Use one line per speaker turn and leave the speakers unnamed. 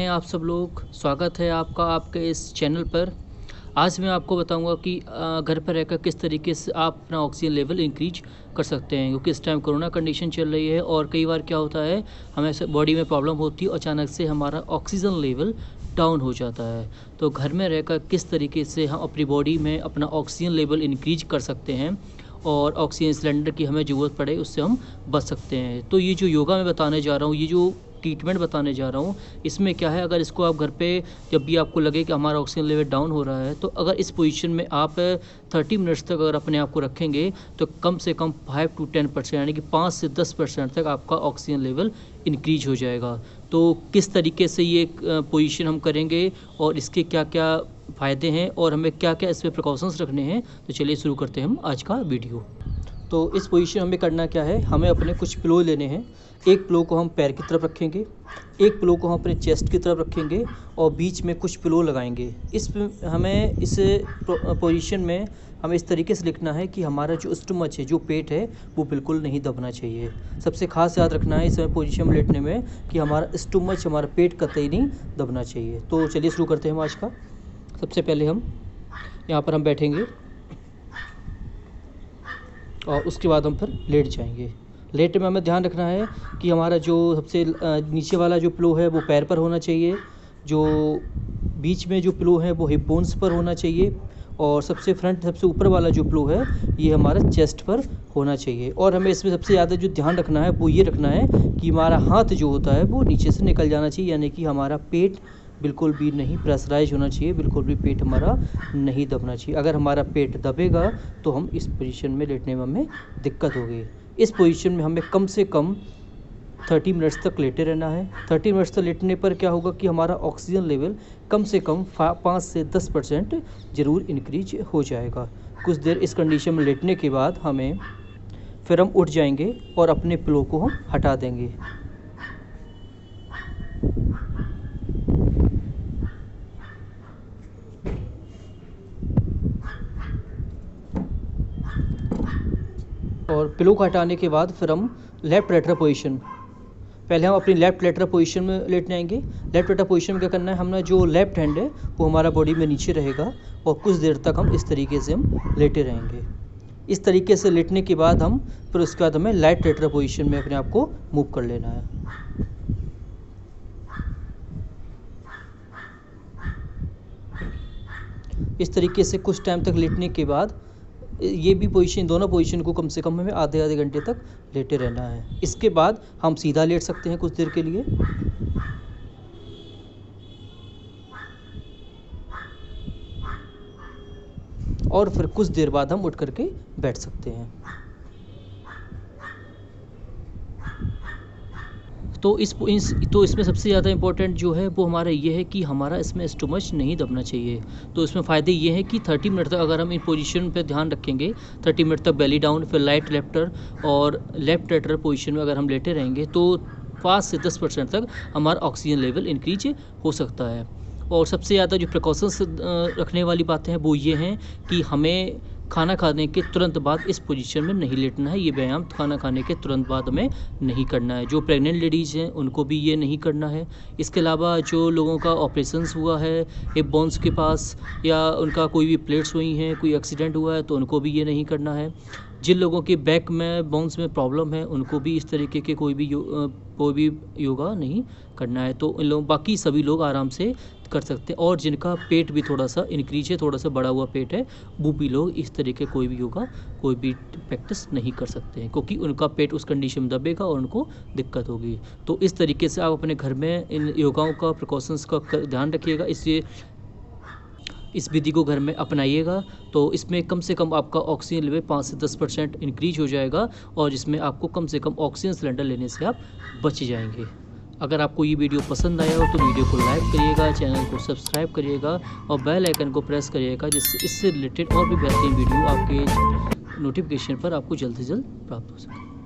आप सब लोग, स्वागत है आपका आपके इस चैनल पर। आज मैं आपको बताऊंगा कि घर पर रहकर किस तरीके से आप अपना ऑक्सीजन लेवल इंक्रीज कर सकते हैं, क्योंकि इस टाइम कोरोना कंडीशन चल रही है और कई बार क्या होता है, हमें बॉडी में प्रॉब्लम होती है, अचानक से हमारा ऑक्सीजन लेवल डाउन हो जाता है। तो घर में रहकर किस तरीके से हम अपनी बॉडी में अपना ऑक्सीजन लेवल इंक्रीज कर सकते हैं और ऑक्सीजन सिलेंडर की हमें ज़रूरत पड़े उससे हम बच सकते हैं। तो ये जो योगा मैं बताने जा रहा हूँ, ये जो ट्रीटमेंट बताने जा रहा हूँ, इसमें क्या है, अगर इसको आप घर पे जब भी आपको लगे कि हमारा ऑक्सीजन लेवल डाउन हो रहा है, तो अगर इस पोजीशन में आप 30 मिनट्स तक अगर अपने आप को रखेंगे तो कम से कम 5 to 10% यानी कि 5 से 10% तक आपका ऑक्सीजन लेवल इंक्रीज हो जाएगा। तो किस तरीके से ये पोजीशन हम करेंगे और इसके क्या क्या फ़ायदे हैं और हमें क्या क्या इसमें प्रिकॉशंस रखने हैं, तो चलिए शुरू करते हैं हम आज का वीडियो। तो इस पोजीशन हमें करना क्या है, हमें अपने कुछ पिलो लेने हैं। एक पिलो को हम पैर की तरफ रखेंगे, एक पिलो को हम अपने चेस्ट की तरफ रखेंगे और बीच में कुछ पिलो लगाएंगे। इस पोजीशन में हमें इस तरीके से लिखना है कि हमारा जो स्टमच है, जो पेट है, वो बिल्कुल नहीं दबना चाहिए। सबसे खास याद रखना है इस पोजीशन में लेटने में कि हमारा स्टमच, हमारा पेट कतई नहीं दबना चाहिए। तो चलिए शुरू करते हैं हम आज का। सबसे पहले हम यहाँ पर हम बैठेंगे और उसके बाद हम फिर लेट जाएंगे। लेट में हमें ध्यान रखना है कि हमारा जो सबसे नीचे वाला जो पिलो है वो पैर पर होना चाहिए, जो बीच में जो पिलो है वो हिप बोन्स पर होना चाहिए और सबसे फ्रंट, सबसे ऊपर वाला जो पिलो है ये हमारा चेस्ट पर होना चाहिए। और हमें इसमें सबसे ज़्यादा जो ध्यान रखना है वो ये रखना है कि हमारा हाथ जो होता है वो नीचे से निकल जाना चाहिए, यानी कि हमारा पेट बिल्कुल भी नहीं प्रेशराइज होना चाहिए, बिल्कुल भी पेट हमारा नहीं दबना चाहिए। अगर हमारा पेट दबेगा तो हम इस पोजीशन में लेटने में हमें दिक्कत होगी। इस पोजीशन में हमें कम से कम 30 मिनट्स तक लेटे रहना है। 30 मिनट्स तक लेटने पर क्या होगा कि हमारा ऑक्सीजन लेवल कम से कम 5 से 10% ज़रूर इंक्रीज हो जाएगा। कुछ देर इस कंडीशन में लेटने के बाद फिर हम उठ जाएंगे और अपने पिलो को हम हटा देंगे। और पिलो को हटाने के बाद फिर हम लेफ़्ट लेटरल पोजीशन, पहले हम अपनी लेफ़्ट लेटरल पोजीशन में लेटने आएंगे। लेफ़्ट लेटरल पोजीशन में क्या करना है, हमने जो लेफ़्ट हैंड है वो हमारा बॉडी में नीचे रहेगा और कुछ देर तक हम इस तरीके से हम लेटे रहेंगे। इस तरीके से लेटने के बाद फिर उसके बाद हमें राइट लेटरल पोजीशन में अपने आप को मूव कर लेना है। इस तरीके से कुछ टाइम तक लेटने के बाद ये भी पोजीशन, दोनों पोजीशन को कम से कम हमें आधे घंटे तक लेटे रहना है। इसके बाद हम सीधा लेट सकते हैं कुछ देर के लिए और फिर कुछ देर बाद हम उठ करके बैठ सकते हैं। तो इसमें सबसे ज़्यादा इम्पोर्टेंट जो है वो हमारा ये है कि हमारा इसमें स्टमच नहीं दबना चाहिए। तो इसमें फ़ायदे ये हैं कि 30 मिनट तक अगर हम इन पोजीशन पे ध्यान रखेंगे, 30 मिनट तक बेली डाउन, फिर राइट लेफ्टर और लेफ्ट लेटरल पोजीशन में अगर हम लेटे रहेंगे तो 5 से 10% तक हमारा ऑक्सीजन लेवल इंक्रीज हो सकता है। और सबसे ज़्यादा जो प्रिकॉशंस रखने वाली बातें हैं वो ये हैं कि हमें खाना खाने के तुरंत बाद इस पोजीशन में नहीं लेटना है। ये व्यायाम खाना खाने के तुरंत बाद हमें नहीं करना है। जो प्रेग्नेंट लेडीज़ हैं उनको भी ये नहीं करना है। इसके अलावा जो लोगों का ऑपरेशंस हुआ है हिप बोन्स के पास, या उनका कोई भी प्लेट्स हुई हैं, कोई एक्सीडेंट हुआ है, तो उनको भी ये नहीं करना है। जिन लोगों के बैक में बोन्स में प्रॉब्लम है उनको भी इस तरीके के कोई भी योगा नहीं करना है। तो इन लोग, बाकी सभी लोग आराम से कर सकते हैं। और जिनका पेट भी थोड़ा सा इंक्रीज है, थोड़ा सा बड़ा हुआ पेट है, वो भी लोग इस तरीके कोई भी योगा, कोई भी प्रैक्टिस नहीं कर सकते हैं, क्योंकि उनका पेट उस कंडीशन में दबेगा और उनको दिक्कत होगी। तो इस तरीके से आप अपने घर में इन योगाओं का, प्रिकॉशंस का ध्यान रखिएगा। इससे इस विधि को घर में अपनाइएगा तो इसमें कम से कम आपका ऑक्सीजन लेवल 5 से 10% इंक्रीज हो जाएगा और जिसमें आपको कम से कम ऑक्सीजन सिलेंडर लेने से आप बच जाएंगे। अगर आपको ये वीडियो पसंद आया हो तो वीडियो को लाइक करिएगा, चैनल को सब्सक्राइब करिएगा और बेल आइकन को प्रेस करिएगा, जिससे इससे रिलेटेड और भी बेहतरीन वीडियो आपके नोटिफिकेशन पर आपको जल्द से जल्द प्राप्त हो सके।